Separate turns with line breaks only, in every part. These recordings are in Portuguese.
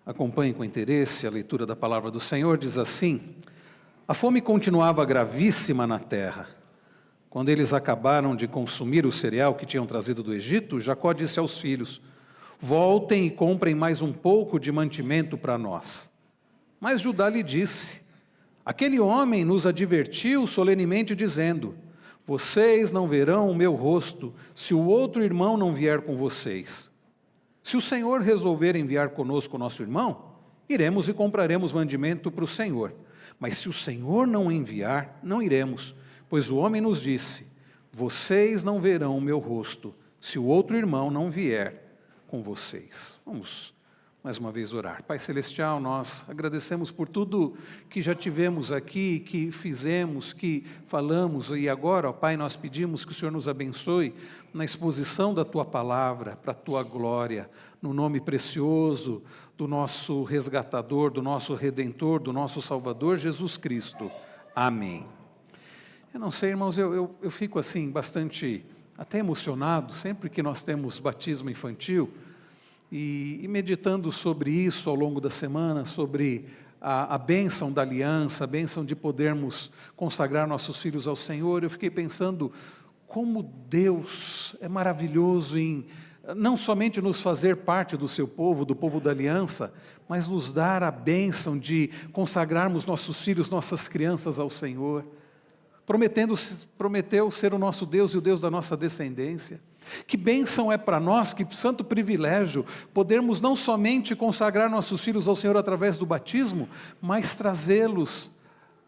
Acompanhe com interesse a leitura da palavra do Senhor, diz assim: a fome continuava gravíssima na terra. Quando eles acabaram de consumir o cereal que tinham trazido do Egito, Jacó disse aos filhos: voltem e comprem mais um pouco de mantimento para nós. Mas Judá lhe disse: aquele homem nos advertiu solenemente dizendo: vocês não verão o meu rosto se o outro irmão não vier com vocês. Se o Senhor resolver enviar conosco o nosso irmão, iremos e compraremos mantimento para o Senhor. Mas se o Senhor não enviar, não iremos, pois o homem nos disse: vocês não verão o meu rosto se o outro irmão não vier com vocês. Vamos mais uma vez orar. Pai Celestial, nós agradecemos por tudo que já tivemos aqui, que fizemos, que falamos, e agora, ó Pai, nós pedimos que o Senhor nos abençoe na exposição da Tua Palavra, para a Tua glória, no nome precioso do nosso resgatador, do nosso Redentor, do nosso Salvador, Jesus Cristo. Amém. Eu não sei, irmãos, eu fico assim, bastante até emocionado, sempre que nós temos batismo infantil, e meditando sobre isso ao longo da semana, sobre a bênção da aliança, a bênção de podermos consagrar nossos filhos ao Senhor, eu fiquei pensando como Deus é maravilhoso em não somente nos fazer parte do seu povo, do povo da aliança, mas nos dar a bênção de consagrarmos nossos filhos, nossas crianças ao Senhor, prometeu ser o nosso Deus e o Deus da nossa descendência. Que bênção é para nós, que santo privilégio, podermos não somente consagrar nossos filhos ao Senhor através do batismo, mas trazê-los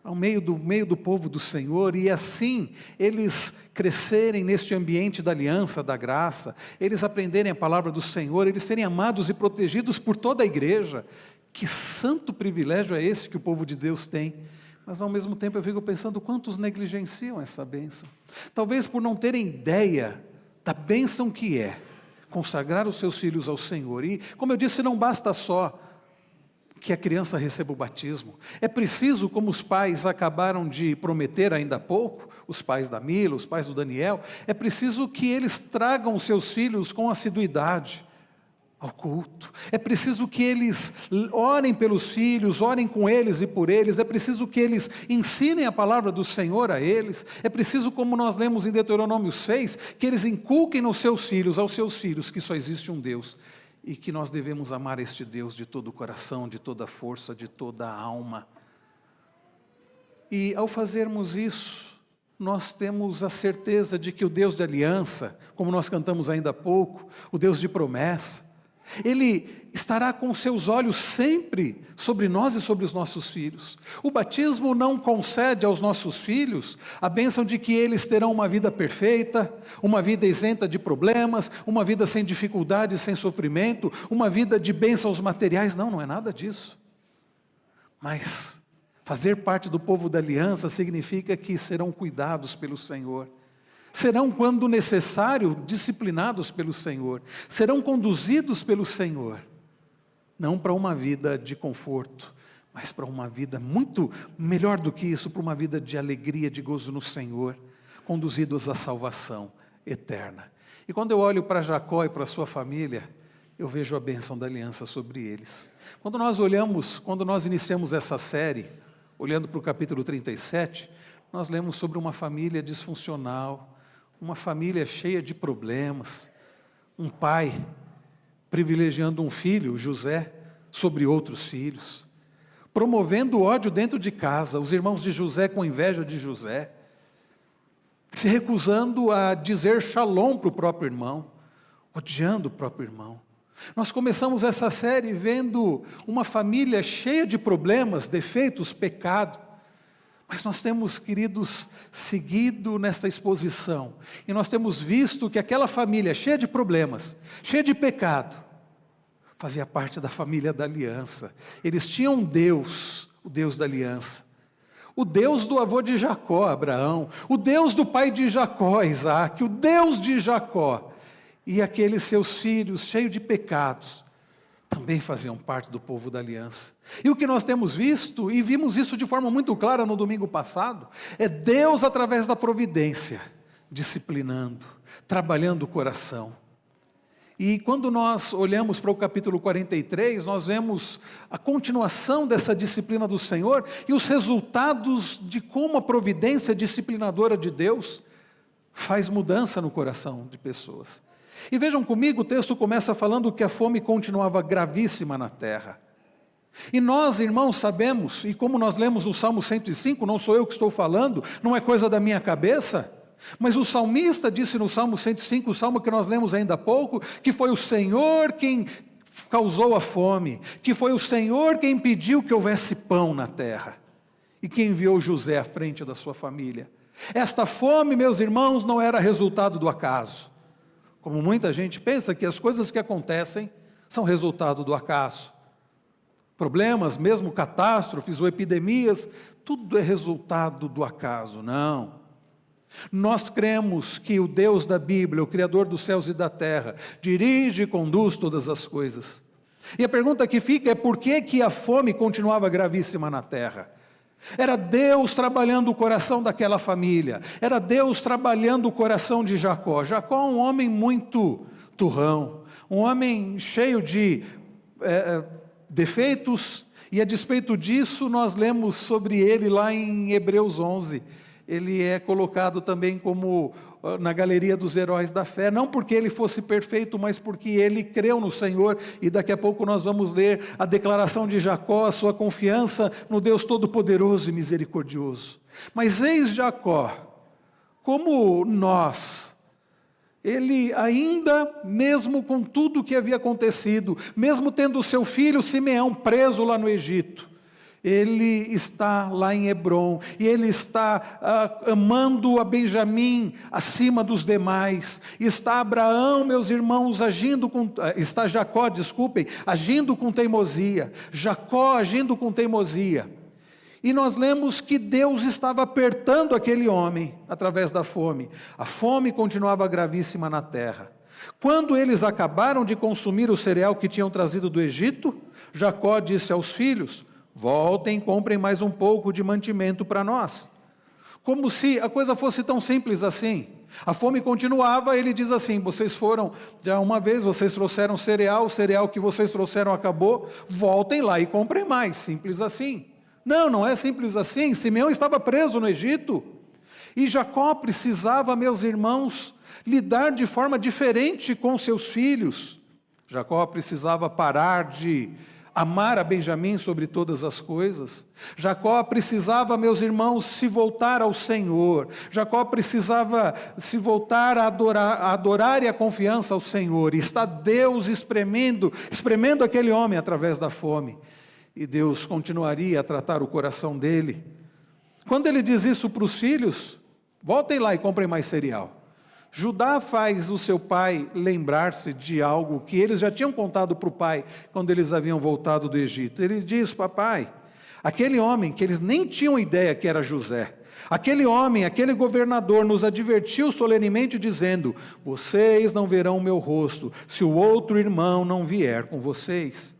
ao meio do povo do Senhor, e assim eles crescerem neste ambiente da aliança, da graça, eles aprenderem a palavra do Senhor, eles serem amados e protegidos por toda a igreja. Que santo privilégio é esse que o povo de Deus tem? Mas ao mesmo tempo eu fico pensando quantos negligenciam essa bênção, talvez por não terem ideia da bênção que é consagrar os seus filhos ao Senhor. E, como eu disse, não basta só que a criança receba o batismo. É preciso, como os pais acabaram de prometer ainda há pouco, os pais da Mila, os pais do Daniel, é preciso que eles tragam os seus filhos com assiduidade ao culto. É preciso que eles orem pelos filhos, orem com eles e por eles. É preciso que eles ensinem a palavra do Senhor a eles. É preciso, como nós lemos em Deuteronômio 6, que eles inculquem aos seus filhos, que só existe um Deus, e que nós devemos amar este Deus de todo o coração, de toda a força, de toda a alma. E ao fazermos isso, nós temos a certeza de que o Deus de aliança, como nós cantamos ainda há pouco, o Deus de promessa, Ele estará com seus olhos sempre sobre nós e sobre os nossos filhos. O batismo não concede aos nossos filhos a bênção de que eles terão uma vida perfeita, uma vida isenta de problemas, uma vida sem dificuldades, sem sofrimento, uma vida de bênçãos materiais. Não é nada disso. Mas fazer parte do povo da aliança significa que serão cuidados pelo Senhor. Serão, quando necessário, disciplinados pelo Senhor. Serão conduzidos pelo Senhor. Não para uma vida de conforto, mas para uma vida muito melhor do que isso, para uma vida de alegria, de gozo no Senhor, conduzidos à salvação eterna. E quando eu olho para Jacó e para a sua família, eu vejo a bênção da aliança sobre eles. Quando nós iniciamos essa série, olhando para o capítulo 37, nós lemos sobre uma família disfuncional, uma família cheia de problemas, um pai privilegiando um filho, José, sobre outros filhos, promovendo ódio dentro de casa, os irmãos de José com inveja de José, se recusando a dizer shalom para o próprio irmão, odiando o próprio irmão. Nós começamos essa série vendo uma família cheia de problemas, defeitos, pecado. Mas nós temos, queridos, seguido nessa exposição, e nós temos visto que aquela família cheia de problemas, cheia de pecado, fazia parte da família da aliança. Eles tinham um Deus, o Deus da aliança, o Deus do avô de Jacó, Abraão, o Deus do pai de Jacó, Isaac, o Deus de Jacó, e aqueles seus filhos cheios de pecados, também faziam parte do povo da aliança. E o que nós temos visto, e vimos isso de forma muito clara no domingo passado, é Deus através da providência, disciplinando, trabalhando o coração. E quando nós olhamos para o capítulo 43, nós vemos a continuação dessa disciplina do Senhor e os resultados de como a providência disciplinadora de Deus faz mudança no coração de pessoas. E vejam comigo, o texto começa falando que a fome continuava gravíssima na terra. E nós, irmãos, sabemos, e como nós lemos o Salmo 105, não sou eu que estou falando, não é coisa da minha cabeça, mas o salmista disse no Salmo 105, o salmo que nós lemos ainda há pouco, que foi o Senhor quem causou a fome, que foi o Senhor quem impediu que houvesse pão na terra, e que enviou José à frente da sua família. Esta fome, meus irmãos, não era resultado do acaso, como muita gente pensa que as coisas que acontecem são resultado do acaso. Problemas, mesmo catástrofes ou epidemias, tudo é resultado do acaso, não. Nós cremos que o Deus da Bíblia, o Criador dos céus e da terra, dirige e conduz todas as coisas. E a pergunta que fica é por que a fome continuava gravíssima na terra? Era Deus trabalhando o coração daquela família, era Deus trabalhando o coração de Jacó. Jacó é um homem muito turrão, um homem cheio de defeitos, e a despeito disso nós lemos sobre ele lá em Hebreus 11, ele é colocado também como na galeria dos heróis da fé, não porque ele fosse perfeito, mas porque ele creu no Senhor, e daqui a pouco nós vamos ler a declaração de Jacó, a sua confiança no Deus Todo-Poderoso e Misericordioso. Mas eis Jacó, como nós, ele ainda, mesmo com tudo o que havia acontecido, mesmo tendo seu filho Simeão preso lá no Egito, ele está lá em Hebrom, e ele está amando a Benjamim acima dos demais. Está Abraão, meus irmãos, está Jacó, agindo com teimosia. Jacó agindo com teimosia. E nós lemos que Deus estava apertando aquele homem através da fome. A fome continuava gravíssima na terra. Quando eles acabaram de consumir o cereal que tinham trazido do Egito, Jacó disse aos filhos: voltem, comprem mais um pouco de mantimento para nós. Como se a coisa fosse tão simples assim. A fome continuava, ele diz assim: vocês foram, já uma vez, vocês trouxeram cereal, o cereal que vocês trouxeram acabou, voltem lá e comprem mais, simples assim. Não, não é simples assim. Simeão estava preso no Egito, e Jacó precisava, meus irmãos, lidar de forma diferente com seus filhos. Jacó precisava parar de amar a Benjamim sobre todas as coisas. Jacó precisava, meus irmãos, se voltar ao Senhor. Jacó precisava se voltar a adorar e a confiança ao Senhor. E está Deus espremendo aquele homem através da fome. E Deus continuaria a tratar o coração dele. Quando ele diz isso para os filhos: voltem lá e comprem mais cereal. Judá faz o seu pai lembrar-se de algo que eles já tinham contado para o pai quando eles haviam voltado do Egito. Ele diz: papai, aquele homem que eles nem tinham ideia que era José, aquele homem, aquele governador nos advertiu solenemente dizendo: vocês não verão o meu rosto se o outro irmão não vier com vocês.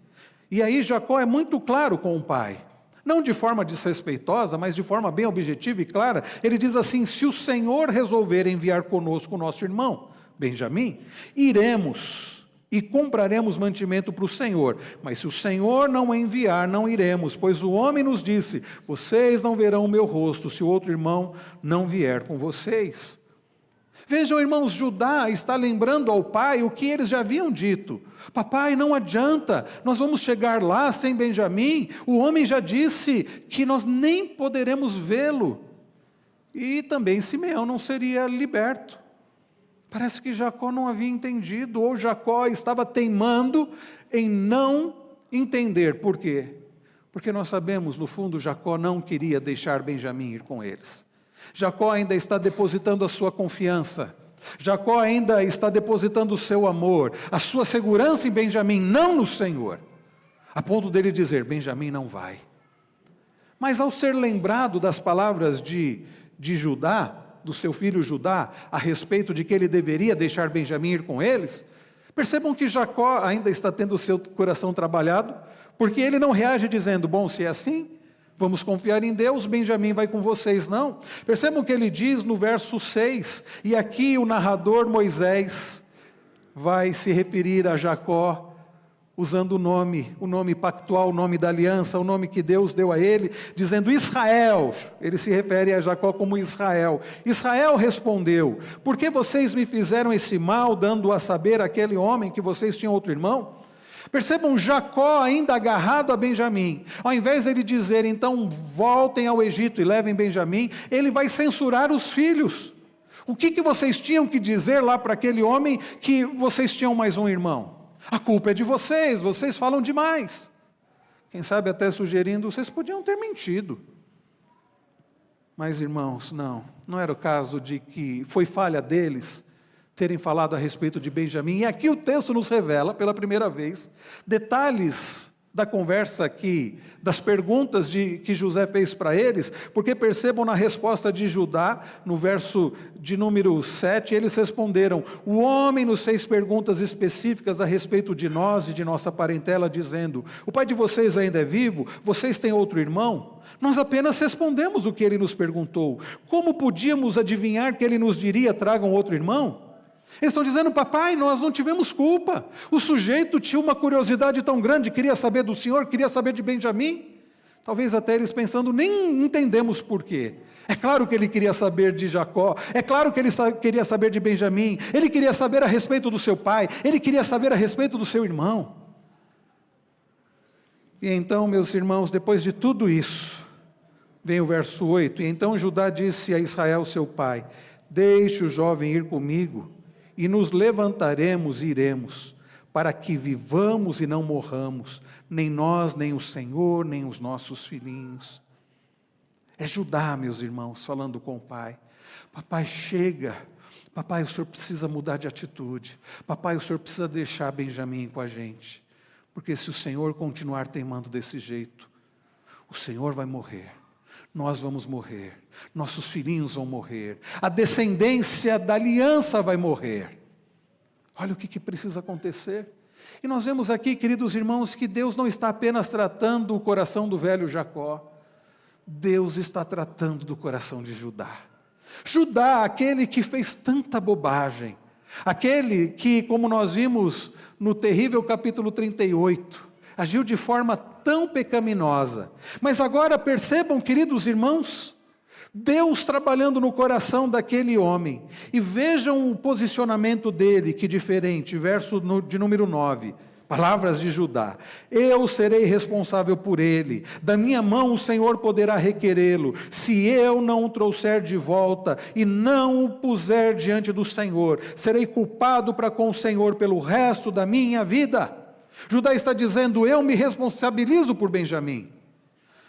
E aí Jacó é muito claro com o pai. Não de forma desrespeitosa, mas de forma bem objetiva e clara. Ele diz assim: se o Senhor resolver enviar conosco o nosso irmão, Benjamim, iremos e compraremos mantimento para o Senhor. Mas se o Senhor não enviar, não iremos, pois o homem nos disse: vocês não verão o meu rosto se o outro irmão não vier com vocês. Vejam, irmãos, Judá está lembrando ao pai o que eles já haviam dito: papai, não adianta, nós vamos chegar lá sem Benjamim, o homem já disse que nós nem poderemos vê-lo, e também Simeão não seria liberto. Parece que Jacó não havia entendido, ou Jacó estava teimando em não entender. Por quê? Porque nós sabemos, no fundo, Jacó não queria deixar Benjamim ir com eles. Jacó ainda está depositando a sua confiança, Jacó ainda está depositando o seu amor, a sua segurança em Benjamim, não no Senhor, a ponto dele dizer: Benjamim não vai. Mas ao ser lembrado das palavras de Judá, do seu filho Judá, a respeito de que ele deveria deixar Benjamim ir com eles, percebam que Jacó ainda está tendo o seu coração trabalhado, porque ele não reage dizendo: bom, se é assim, vamos confiar em Deus, Benjamim vai com vocês. Não. Percebam que ele diz no verso 6, e aqui o narrador Moisés vai se referir a Jacó usando o nome pactual, o nome da aliança, o nome que Deus deu a ele, dizendo Israel. Ele se refere a Jacó como Israel. Israel respondeu: por que vocês me fizeram esse mal, dando a saber àquele homem que vocês tinham outro irmão? Percebam, Jacó ainda agarrado a Benjamim, ao invés de ele dizer, então voltem ao Egito e levem Benjamim, ele vai censurar os filhos. O que vocês tinham que dizer lá para aquele homem que vocês tinham mais um irmão? A culpa é de vocês, vocês falam demais. Quem sabe até sugerindo, vocês podiam ter mentido. Mas irmãos, não era o caso de que foi falha deles terem falado a respeito de Benjamim. E aqui o texto nos revela, pela primeira vez, detalhes da conversa aqui, das perguntas que José fez para eles, porque percebam na resposta de Judá, no verso de número 7, eles responderam: o homem nos fez perguntas específicas a respeito de nós e de nossa parentela, dizendo: o pai de vocês ainda é vivo? Vocês têm outro irmão? Nós apenas respondemos o que ele nos perguntou. Como podíamos adivinhar que ele nos diria: tragam outro irmão? Eles estão dizendo: papai, nós não tivemos culpa. O sujeito tinha uma curiosidade tão grande, queria saber do Senhor, queria saber de Benjamim. Talvez até eles pensando, nem entendemos porquê. É claro que ele queria saber de Jacó, é claro que ele queria saber de Benjamim, ele queria saber a respeito do seu pai, ele queria saber a respeito do seu irmão. E então, meus irmãos, depois de tudo isso, vem o verso 8, e então Judá disse a Israel, seu pai: deixe o jovem ir comigo, e nos levantaremos e iremos, para que vivamos e não morramos, nem nós, nem o Senhor, nem os nossos filhinhos. É Judá, meus irmãos, falando com o pai: papai, chega, papai, o senhor precisa mudar de atitude, papai, o senhor precisa deixar Benjamim com a gente, porque se o Senhor continuar teimando desse jeito, o Senhor vai morrer. Nós vamos morrer, nossos filhinhos vão morrer, a descendência da aliança vai morrer. Olha o que precisa acontecer. E nós vemos aqui, queridos irmãos, que Deus não está apenas tratando o coração do velho Jacó, Deus está tratando do coração de Judá. Judá, aquele que fez tanta bobagem, aquele que, como nós vimos no terrível capítulo 38, agiu de forma tão pecaminosa. Mas agora percebam, queridos irmãos, Deus trabalhando no coração daquele homem. E vejam o posicionamento dele, que diferente, verso de número 9. Palavras de Judá: eu serei responsável por ele, da minha mão o Senhor poderá requerê-lo, se eu não o trouxer de volta e não o puser diante do Senhor, serei culpado para com o Senhor pelo resto da minha vida. Judá está dizendo: eu me responsabilizo por Benjamim.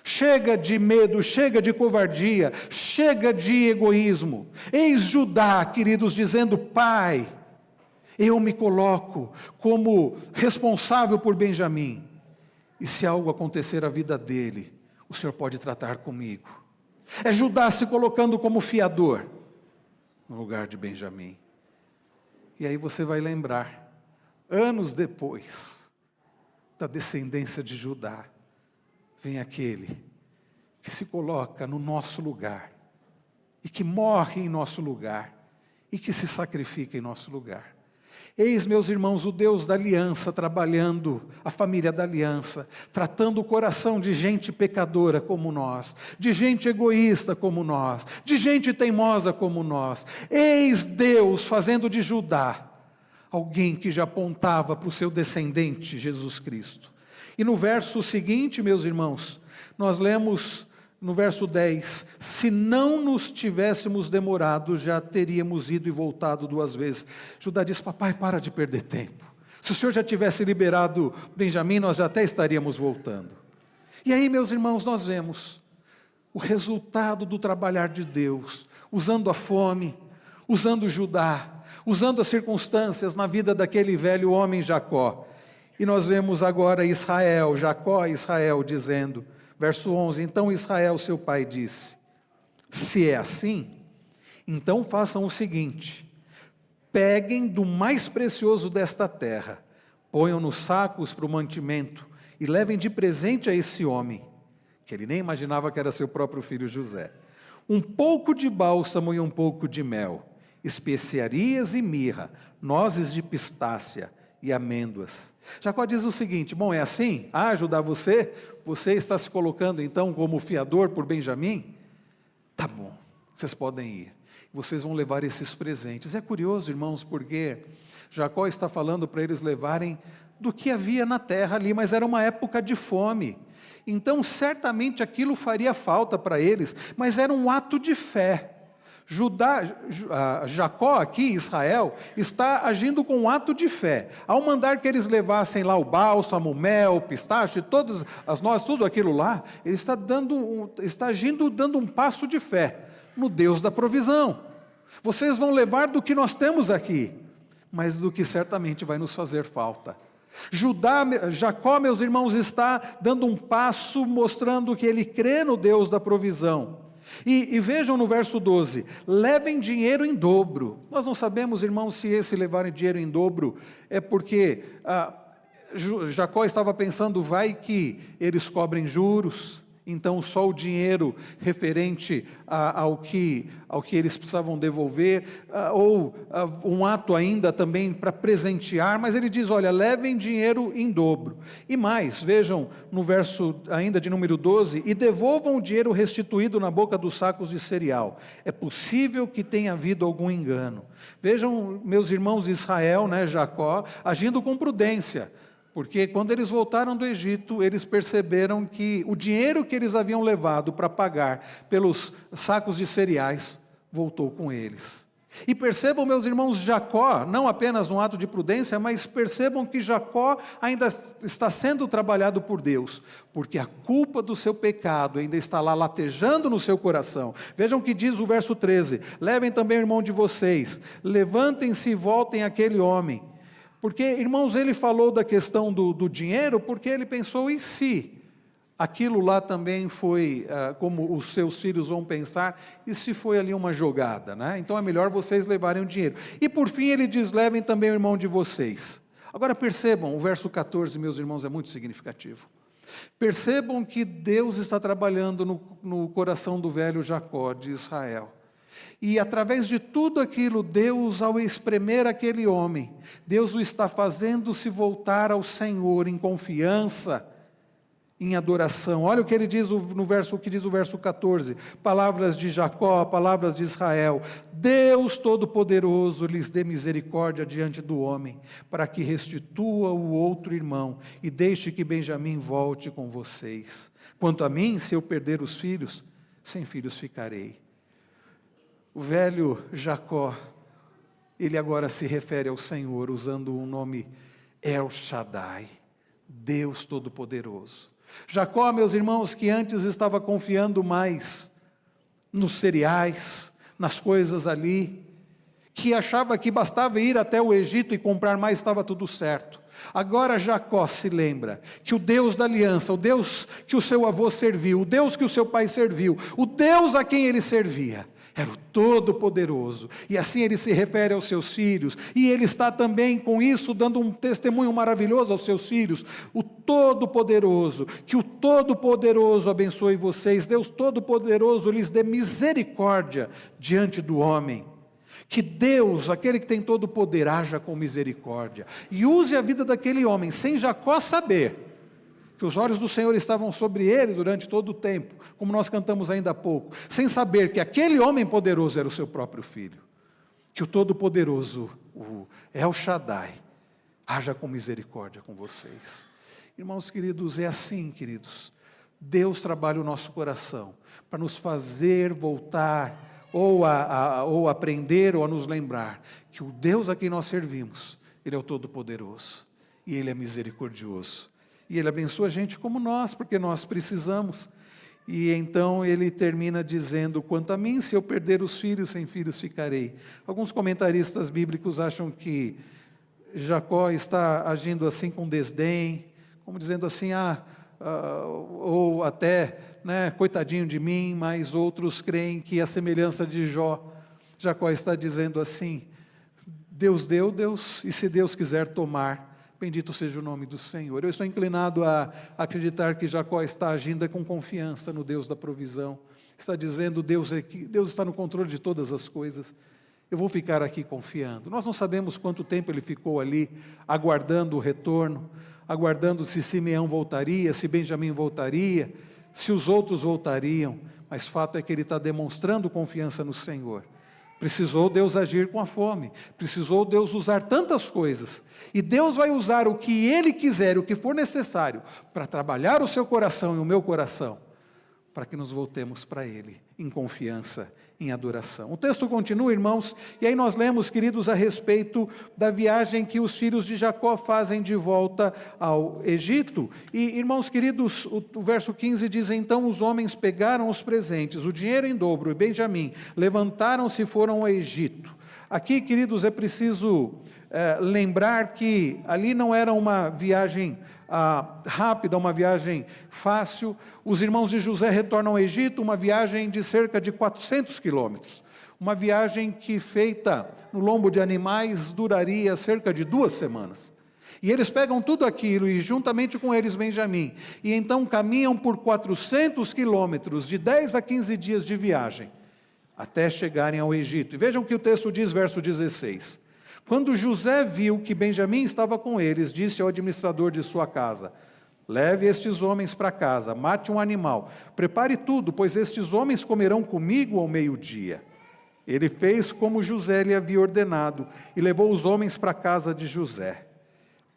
Chega de medo, chega de covardia, chega de egoísmo. Eis Judá, queridos, dizendo: pai, eu me coloco como responsável por Benjamim, e se algo acontecer à vida dele, o Senhor pode tratar comigo. É Judá se colocando como fiador no lugar de Benjamim. E aí você vai lembrar, anos depois da descendência de Judá, vem aquele que se coloca no nosso lugar, e que morre em nosso lugar, e que se sacrifica em nosso lugar. Eis, meus irmãos, o Deus da aliança trabalhando a família da aliança, tratando o coração de gente pecadora como nós, de gente egoísta como nós, de gente teimosa como nós. Eis Deus fazendo de Judá alguém que já apontava para o seu descendente, Jesus Cristo. E no verso seguinte, meus irmãos, nós lemos no verso 10, se não nos tivéssemos demorado, já teríamos ido e voltado 2 vezes. Judá diz: papai, para de perder tempo. Se o Senhor já tivesse liberado Benjamim, nós já até estaríamos voltando. E aí, meus irmãos, nós vemos o resultado do trabalhar de Deus, usando a fome, usando Judá, usando as circunstâncias na vida daquele velho homem Jacó. E nós vemos agora Israel, Jacó e Israel dizendo, verso 11, então Israel, seu pai, disse: se é assim, então façam o seguinte: peguem do mais precioso desta terra, ponham nos sacos para o mantimento e levem de presente a esse homem, que ele nem imaginava que era seu próprio filho José, um pouco de bálsamo e um pouco de mel, especiarias e mirra, nozes de pistácia e amêndoas. Jacó diz o seguinte: bom, é assim? Ajudar você? Você está se colocando então como fiador por Benjamim? Tá bom, vocês podem ir. Vocês vão levar esses presentes. É curioso, irmãos, porque Jacó está falando para eles levarem do que havia na terra ali, mas era uma época de fome. Então, certamente aquilo faria falta para eles, mas era um ato de fé. Jacó aqui, Israel, está agindo com um ato de fé. Ao mandar que eles levassem lá o bálsamo, o mel, o pistache, todas as nozes, tudo aquilo lá, ele está agindo dando um passo de fé no Deus da provisão. Vocês vão levar do que nós temos aqui, mas do que certamente vai nos fazer falta. Jacó, meus irmãos, está dando um passo mostrando que ele crê no Deus da provisão. E vejam no verso 12, levem dinheiro em dobro. Nós não sabemos, irmãos, se esse levarem dinheiro em dobro é porque Jacó estava pensando, vai que eles cobrem juros, então só o dinheiro referente ao que eles precisavam devolver, ou um ato ainda também para presentear, mas ele diz, olha, levem dinheiro em dobro. E mais, vejam no verso ainda de número 12, e devolvam o dinheiro restituído na boca dos sacos de cereal. É possível que tenha havido algum engano. Vejam, meus irmãos, Israel, Jacó, agindo com prudência. Porque quando eles voltaram do Egito, eles perceberam que o dinheiro que eles haviam levado para pagar pelos sacos de cereais, voltou com eles. E percebam, meus irmãos, Jacó, não apenas um ato de prudência, mas percebam que Jacó ainda está sendo trabalhado por Deus, porque a culpa do seu pecado ainda está lá latejando no seu coração. Vejam o que diz o verso 13, levem também o irmão de vocês, levantem-se e voltem àquele homem. Porque, irmãos, ele falou da questão do dinheiro, porque ele pensou, e se aquilo lá também foi, como os seus filhos vão pensar, e se foi ali uma jogada, Então é melhor vocês levarem o dinheiro. E por fim ele diz, levem também o irmão de vocês. Agora percebam, o verso 14, meus irmãos, é muito significativo. Percebam que Deus está trabalhando no coração do velho Jacó, de Israel. E através de tudo aquilo, Deus, ao espremer aquele homem, Deus o está fazendo se voltar ao Senhor em confiança, em adoração. Olha o que ele diz o que diz o verso 14, palavras de Jacó, palavras de Israel, Deus Todo-Poderoso lhes dê misericórdia diante do homem, para que restitua o outro irmão, e deixe que Benjamim volte com vocês. Quanto a mim, se eu perder os filhos, sem filhos ficarei. O velho Jacó, ele agora se refere ao Senhor usando o nome El Shaddai, Deus Todo-Poderoso. Jacó, meus irmãos, que antes estava confiando mais nos cereais, nas coisas ali, que achava que bastava ir até o Egito e comprar mais, estava tudo certo. Agora Jacó se lembra que o Deus da aliança, o Deus que o seu avô serviu, o Deus que o seu pai serviu, o Deus a quem ele servia, era o Todo-Poderoso, e assim ele se refere aos seus filhos, e ele está também com isso dando um testemunho maravilhoso aos seus filhos, o Todo-Poderoso, que o Todo-Poderoso abençoe vocês, Deus Todo-Poderoso lhes dê misericórdia diante do homem, que Deus, aquele que tem todo o poder, haja com misericórdia, e use a vida daquele homem, sem Jacó saber, que os olhos do Senhor estavam sobre ele durante todo o tempo, como nós cantamos ainda há pouco, sem saber que aquele homem poderoso era o seu próprio filho, que o Todo-Poderoso, o El Shaddai, haja com misericórdia com vocês. Irmãos queridos, é assim, queridos, Deus trabalha o nosso coração, para nos fazer voltar, ou aprender, ou a nos lembrar, que o Deus a quem nós servimos, Ele é o Todo-Poderoso, e Ele é misericordioso. E Ele abençoa a gente como nós, porque nós precisamos. E então ele termina dizendo, quanto a mim, se eu perder os filhos, sem filhos ficarei. Alguns comentaristas bíblicos acham que Jacó está agindo assim com desdém, como dizendo assim, ou até, coitadinho de mim, mas outros creem que a semelhança de Jacó está dizendo assim, Deus deu, e se Deus quiser tomar, bendito seja o nome do Senhor. Eu estou inclinado a acreditar que Jacó está agindo com confiança no Deus da provisão. Está dizendo, Deus está no controle de todas as coisas. eu vou ficar aqui confiando. Nós não sabemos quanto tempo ele ficou ali, aguardando o retorno, aguardando se Simeão voltaria, se Benjamim voltaria, se os outros voltariam, mas fato é que ele está demonstrando confiança no Senhor. Precisou Deus agir com a fome, precisou Deus usar tantas coisas, e Deus vai usar o que Ele quiser, o que for necessário, para trabalhar o seu coração e o meu coração, para que nos voltemos para Ele, em confiança, em adoração. O texto continua, irmãos, e aí nós lemos, queridos, a respeito da viagem que os filhos de Jacó fazem de volta ao Egito. E, irmãos queridos, o verso 15 diz: então os homens pegaram os presentes, o dinheiro em dobro, e Benjamim, levantaram-se e foram ao Egito. Aqui, queridos, é preciso lembrar que ali não era uma viagem rápida, uma viagem fácil. Os irmãos de José retornam ao Egito, uma viagem de cerca de 400 quilômetros. Uma viagem que, feita no lombo de animais, duraria cerca de 2 semanas. E eles pegam tudo aquilo, e juntamente com eles Benjamim, e então caminham por 400 quilômetros, de 10 a 15 dias de viagem, até chegarem ao Egito. E vejam o que o texto diz, verso 16. Quando José viu que Benjamim estava com eles, disse ao administrador de sua casa: leve estes homens para casa, mate um animal, prepare tudo, pois estes homens comerão comigo ao meio-dia. Ele fez como José lhe havia ordenado, e levou os homens para a casa de José.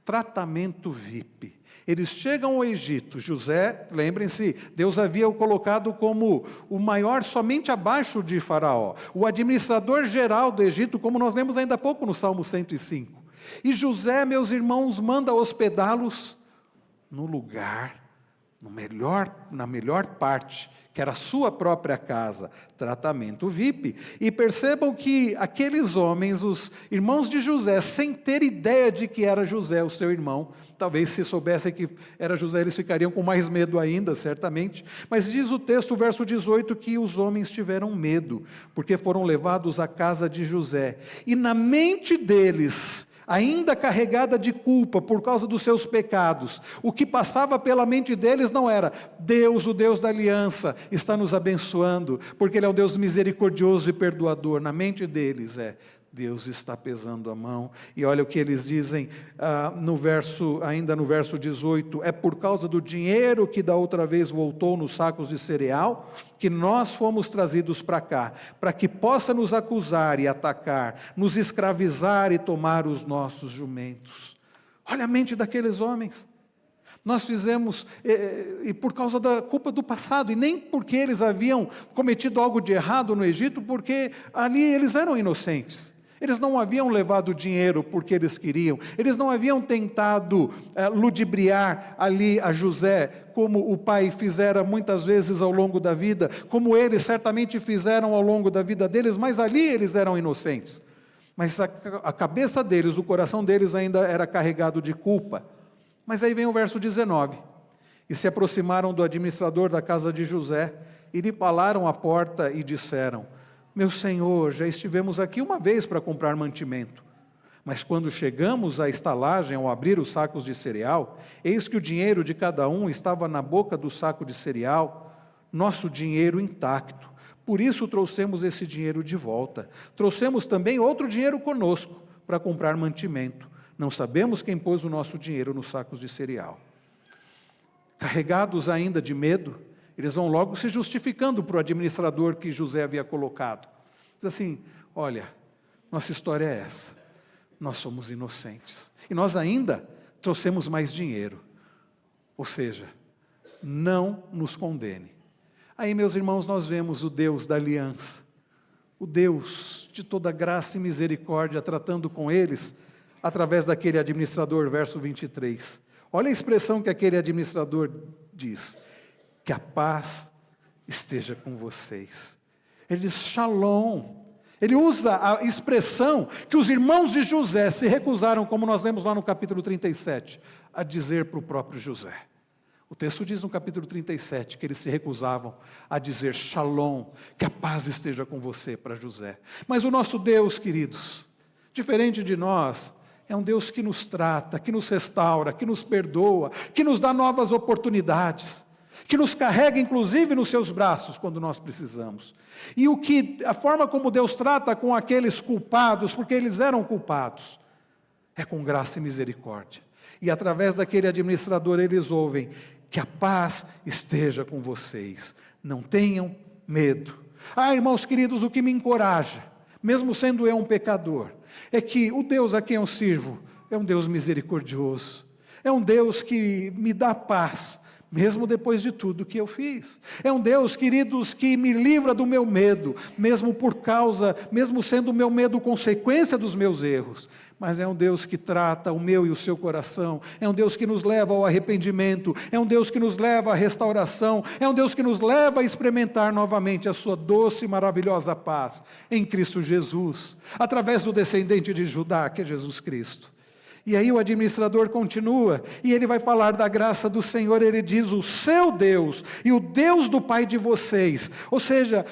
Tratamento VIP. Eles chegam ao Egito. José, lembrem-se, Deus havia o colocado como o maior somente abaixo de Faraó, o administrador geral do Egito, como nós lemos ainda há pouco no Salmo 105. E José, meus irmãos, manda hospedá-los no lugar, na melhor parte, que era a sua própria casa, tratamento VIP. E percebam que aqueles homens, os irmãos de José, sem ter ideia de que era José o seu irmão, talvez se soubessem que era José, eles ficariam com mais medo ainda, certamente. Mas diz o texto, verso 18, que os homens tiveram medo, porque foram levados à casa de José. E na mente deles, ainda carregada de culpa por causa dos seus pecados, o que passava pela mente deles não era: Deus, o Deus da aliança, está nos abençoando, porque Ele é um Deus misericordioso e perdoador. Na mente deles Deus está pesando a mão. E olha o que eles dizem ainda no verso 18: é por causa do dinheiro que da outra vez voltou nos sacos de cereal, que nós fomos trazidos para cá, para que possa nos acusar e atacar, nos escravizar e tomar os nossos jumentos. Olha a mente daqueles homens. Nós fizemos, e por causa da culpa do passado, e nem porque eles haviam cometido algo de errado no Egito, porque ali eles eram inocentes. Eles não haviam levado dinheiro porque eles queriam, eles não haviam tentado ludibriar ali a José, como o pai fizera muitas vezes ao longo da vida, como eles certamente fizeram ao longo da vida deles, mas ali eles eram inocentes. Mas a cabeça deles, o coração deles ainda era carregado de culpa. Mas aí vem o verso 19: e se aproximaram do administrador da casa de José, e lhe falaram à porta e disseram: meu senhor, já estivemos aqui uma vez para comprar mantimento, mas quando chegamos à estalagem, ao abrir os sacos de cereal, eis que o dinheiro de cada um estava na boca do saco de cereal, nosso dinheiro intacto. Por isso trouxemos esse dinheiro de volta. Trouxemos também outro dinheiro conosco para comprar mantimento. Não sabemos quem pôs o nosso dinheiro nos sacos de cereal. Carregados ainda de medo, eles vão logo se justificando para o administrador que José havia colocado. Diz assim: olha, nossa história é essa, nós somos inocentes, e nós ainda trouxemos mais dinheiro, ou seja, não nos condene. Aí, meus irmãos, nós vemos o Deus da aliança, o Deus de toda graça e misericórdia, tratando com eles, através daquele administrador, verso 23. Olha a expressão que aquele administrador diz: que a paz esteja com vocês. Ele diz shalom. Ele usa a expressão que os irmãos de José se recusaram, como nós lemos lá no capítulo 37, a dizer para o próprio José. O texto diz no capítulo 37 que eles se recusavam a dizer shalom, que a paz esteja com você, para José. Mas o nosso Deus, queridos, diferente de nós, é um Deus que nos trata, que nos restaura, que nos perdoa, que nos dá novas oportunidades. que nos carrega inclusive nos seus braços quando nós precisamos. E a forma como Deus trata com aqueles culpados, porque eles eram culpados, é com graça e misericórdia. E através daquele administrador eles ouvem: que a paz esteja com vocês, não tenham medo. Irmãos queridos, o que me encoraja, mesmo sendo eu um pecador, é que o Deus a quem eu sirvo é um Deus misericordioso, é um Deus que me dá paz, mesmo depois de tudo que eu fiz. É um Deus, queridos, que me livra do meu medo, mesmo sendo o meu medo consequência dos meus erros. Mas é um Deus que trata o meu e o seu coração, é um Deus que nos leva ao arrependimento, é um Deus que nos leva à restauração, é um Deus que nos leva a experimentar novamente a sua doce e maravilhosa paz em Cristo Jesus, através do descendente de Judá, que é Jesus Cristo. E aí o administrador continua, e ele vai falar da graça do Senhor. Ele diz: o seu Deus e o Deus do pai de vocês. Ou seja,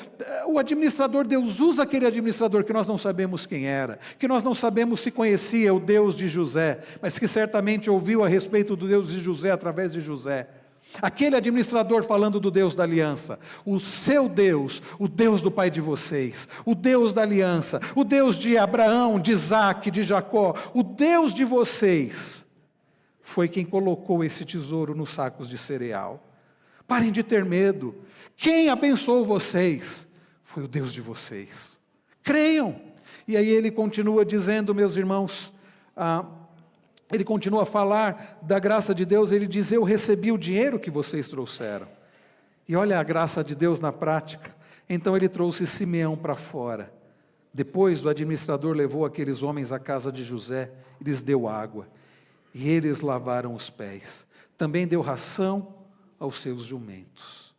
o administrador, Deus usa aquele administrador que nós não sabemos quem era, que nós não sabemos se conhecia o Deus de José, mas que certamente ouviu a respeito do Deus de José através de José. Aquele administrador falando do Deus da aliança, o seu Deus, o Deus do pai de vocês, o Deus da aliança, o Deus de Abraão, de Isaac, de Jacó, o Deus de vocês, foi quem colocou esse tesouro nos sacos de cereal. Parem de ter medo. Quem abençoou vocês foi o Deus de vocês. Creiam. E aí ele continua dizendo, meus irmãos, ele continua a falar da graça de Deus. Ele diz: eu recebi o dinheiro que vocês trouxeram. E olha a graça de Deus na prática. Então ele trouxe Simeão para fora. Depois o administrador levou aqueles homens à casa de José e lhes deu água. E eles lavaram os pés. Também deu ração aos seus jumentos.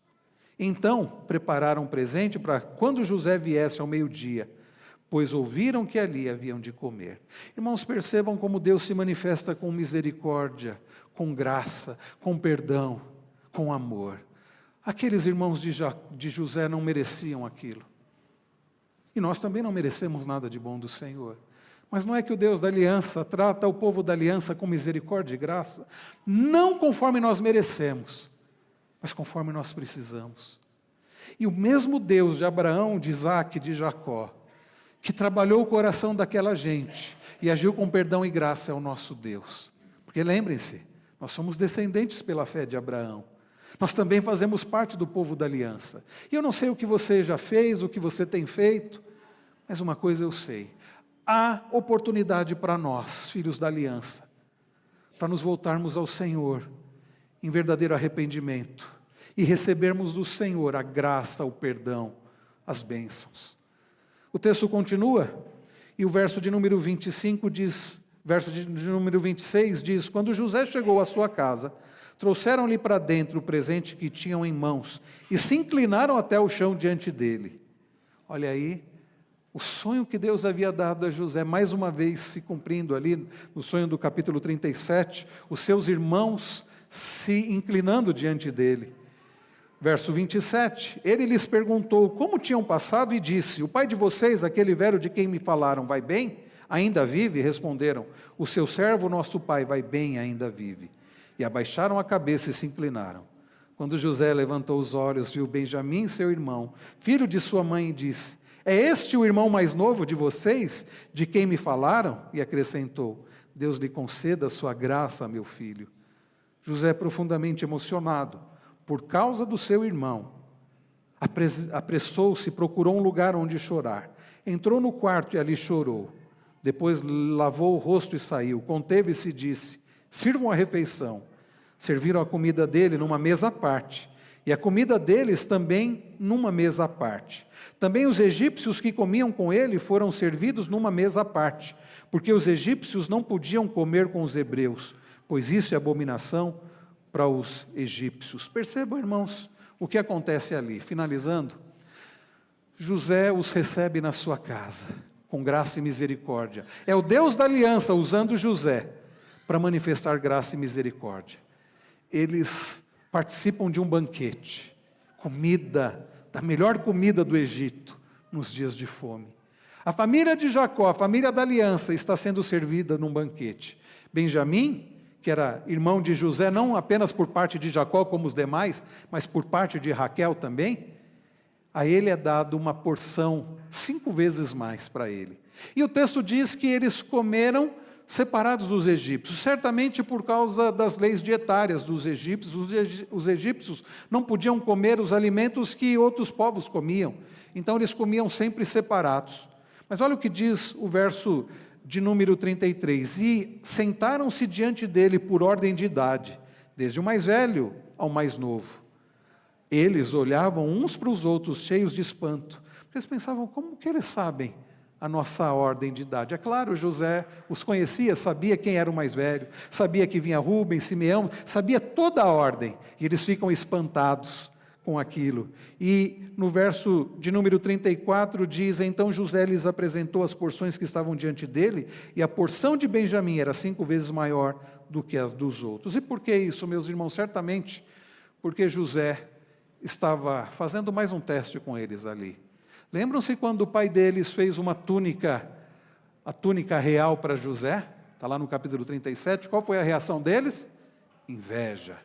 Então prepararam um presente para quando José viesse ao meio-dia, pois ouviram que ali haviam de comer. Irmãos, percebam como Deus se manifesta com misericórdia, com graça, com perdão, com amor. Aqueles irmãos de José não mereciam aquilo. E nós também não merecemos nada de bom do Senhor. Mas não é que o Deus da aliança trata o povo da aliança com misericórdia e graça? Não conforme nós merecemos, mas conforme nós precisamos. E o mesmo Deus de Abraão, de Isaac, de Jacó, que trabalhou o coração daquela gente e agiu com perdão e graça, é o nosso Deus. Porque lembrem-se, nós somos descendentes pela fé de Abraão. Nós também fazemos parte do povo da aliança. E eu não sei o que você já fez, o que você tem feito, mas uma coisa eu sei: há oportunidade para nós, filhos da aliança, para nos voltarmos ao Senhor em verdadeiro arrependimento e recebermos do Senhor a graça, o perdão, as bênçãos. O texto continua, e o verso de número 25 diz, verso de número 26 diz: quando José chegou à sua casa, trouxeram-lhe para dentro o presente que tinham em mãos, e se inclinaram até o chão diante dele. Olha aí, o sonho que Deus havia dado a José, mais uma vez se cumprindo ali, no sonho do capítulo 37, os seus irmãos se inclinando diante dele. Verso 27, ele lhes perguntou como tinham passado e disse: o pai de vocês, aquele velho de quem me falaram, vai bem? Ainda vive? Responderam: o seu servo, nosso pai, vai bem e ainda vive. E abaixaram a cabeça e se inclinaram. Quando José levantou os olhos, viu Benjamim, seu irmão, filho de sua mãe, e disse: é este o irmão mais novo de vocês, de quem me falaram? E acrescentou: Deus lhe conceda a sua graça, meu filho. José, profundamente emocionado por causa do seu irmão, apressou-se, procurou um lugar onde chorar. Entrou no quarto e ali chorou. Depois lavou o rosto e saiu. Conteve-se e disse: sirvam a refeição. Serviram a comida dele numa mesa à parte, e a comida deles também numa mesa à parte. Também os egípcios que comiam com ele foram servidos numa mesa à parte, porque os egípcios não podiam comer com os hebreus, pois isso é abominação para os egípcios. Percebam, irmãos, o que acontece ali. Finalizando, José os recebe na sua casa, com graça e misericórdia. É o Deus da aliança usando José para manifestar graça e misericórdia. Eles participam de um banquete, comida, da melhor comida do Egito, nos dias de fome. A família de Jacó, a família da aliança, está sendo servida num banquete. Benjamim, que era irmão de José, não apenas por parte de Jacó como os demais, mas por parte de Raquel também, a ele é dado uma porção 5 vezes mais para ele. E o texto diz que eles comeram separados dos egípcios, certamente por causa das leis dietárias dos egípcios. Os egípcios não podiam comer os alimentos que outros povos comiam, então eles comiam sempre separados. Mas olha o que diz o verso de número 33, e sentaram-se diante dele por ordem de idade, desde o mais velho ao mais novo. Eles olhavam uns para os outros cheios de espanto, porque eles pensavam, como que eles sabem a nossa ordem de idade? É claro, José os conhecia, sabia quem era o mais velho, sabia que vinha Rubem, Simeão, sabia toda a ordem, e eles ficam espantados com aquilo. E no verso de número 34 diz, então José lhes apresentou as porções que estavam diante dele, e a porção de Benjamim era 5 vezes maior do que a dos outros. E por que isso, meus irmãos? Certamente porque José estava fazendo mais um teste com eles ali. Lembram-se quando o pai deles fez uma túnica, a túnica real para José? Está lá no capítulo 37, qual foi a reação deles? Inveja,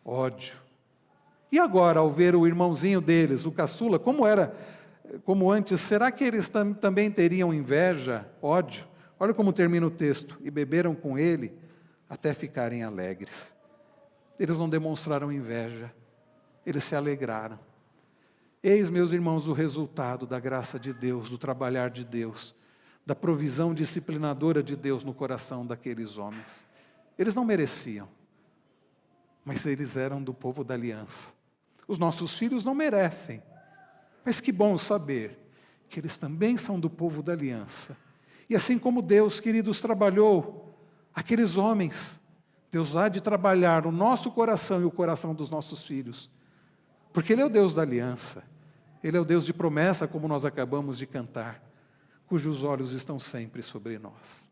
ódio. E agora, ao ver o irmãozinho deles, o caçula, como antes, será que eles também teriam inveja, ódio? Olha como termina o texto, e beberam com ele até ficarem alegres. Eles não demonstraram inveja, eles se alegraram. Eis, meus irmãos, o resultado da graça de Deus, do trabalhar de Deus, da provisão disciplinadora de Deus no coração daqueles homens. Eles não mereciam, mas eles eram do povo da aliança. Os nossos filhos não merecem, mas que bom saber que eles também são do povo da aliança. E assim como Deus, queridos, trabalhou aqueles homens, Deus há de trabalhar o nosso coração e o coração dos nossos filhos, porque Ele é o Deus da aliança, Ele é o Deus de promessa, como nós acabamos de cantar, cujos olhos estão sempre sobre nós.